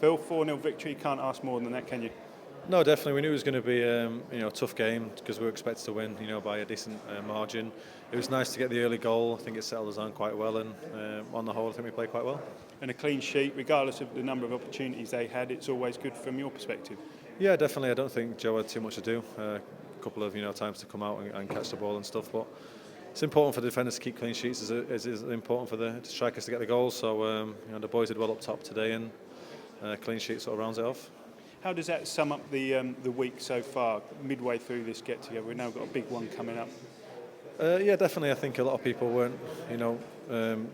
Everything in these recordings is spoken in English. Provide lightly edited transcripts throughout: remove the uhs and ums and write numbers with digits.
Phil, 4-0 victory, you can't ask more than that, can you? No, definitely. We knew it was going to be a tough game because we were expected to win, by a decent margin. It was nice to get the early goal. I think it settled us on quite well, and on the whole, I think we played quite well. And a clean sheet, regardless of the number of opportunities they had, it's always good from your perspective. Yeah, definitely. I don't think Joe had too much to do. A couple of times to come out and catch the ball and stuff, but it's important for the defenders to keep clean sheets. It's important for the strikers to get the goals. So the boys did well up top today, and clean sheet sort of rounds it off. How does that sum up the week so far, midway through this get-together? We've now got a big one coming up. Yeah, definitely. I think a lot of people weren't,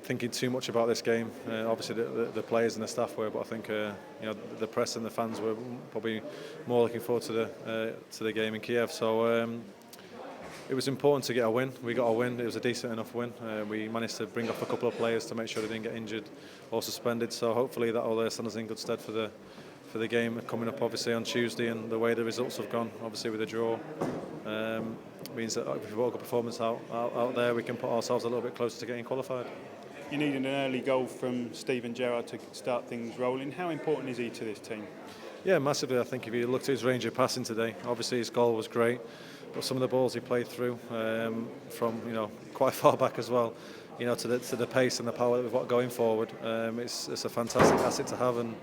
thinking too much about this game. Obviously, the players and the staff were, but I think, the press and the fans were probably more looking forward to the game in Kiev. So it was important to get a win. We got a win. It was a decent enough win. We managed to bring off a couple of players to make sure they didn't get injured or suspended. So hopefully that will stand us in good stead for the game coming up, obviously on Tuesday, and the way the results have gone, obviously with a draw, means that if we've got a good performance out there, we can put ourselves a little bit closer to getting qualified. You needed an early goal from Steven Gerrard to start things rolling. How important is he to this team? Yeah, massively. I think if you looked at his range of passing today, obviously his goal was great, but some of the balls he played through from quite far back as well, to the pace and the power that we've got going forward, it's a fantastic asset to have. And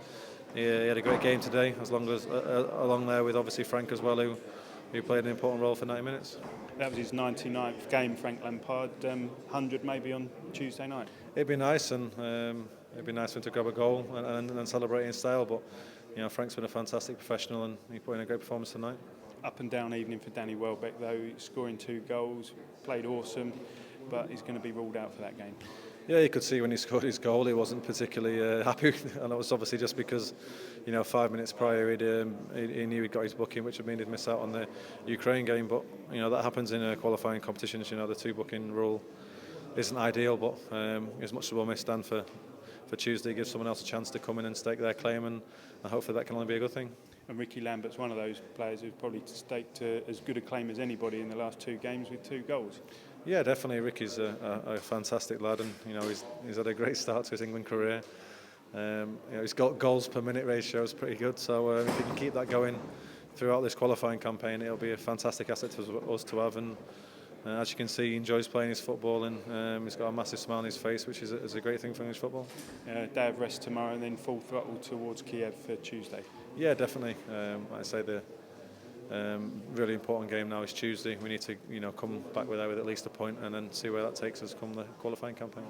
he had a great game today, along there with obviously Frank as well, who played an important role for 90 minutes. That was his 99th game, Frank Lampard. 100 maybe on Tuesday night. It'd be nice, and it'd be nice for him to grab a goal and celebrate in style. But Frank's been a fantastic professional, and he put in a great performance tonight. Up and down evening for Danny Welbeck though, scoring 2 goals, played awesome, but he's going to be ruled out for that game. Yeah, you could see when he scored his goal, he wasn't particularly happy, and it was obviously just because, 5 minutes prior he knew he'd got his booking, which would mean he'd miss out on the Ukraine game. But that happens in qualifying competitions. The 2 booking rule isn't ideal, but as much as we'll miss Dan for Tuesday, gives someone else a chance to come in and stake their claim, and hopefully that can only be a good thing. And Ricky Lambert's one of those players who's probably staked as good a claim as anybody in the last 2 games with 2 goals. Yeah, definitely. Ricky's a fantastic lad, and he's had a great start to his England career. He's got goals per minute ratio is pretty good, so if he can keep that going throughout this qualifying campaign, it'll be a fantastic asset for us to have. And as you can see, he enjoys playing his football, and he's got a massive smile on his face, which is a great thing for English football. Day of rest tomorrow, and then full throttle towards Kiev for Tuesday. Yeah, definitely. Like I say, the really important game now is Tuesday. We need to come back with at least a point, and then see where that takes us come the qualifying campaign.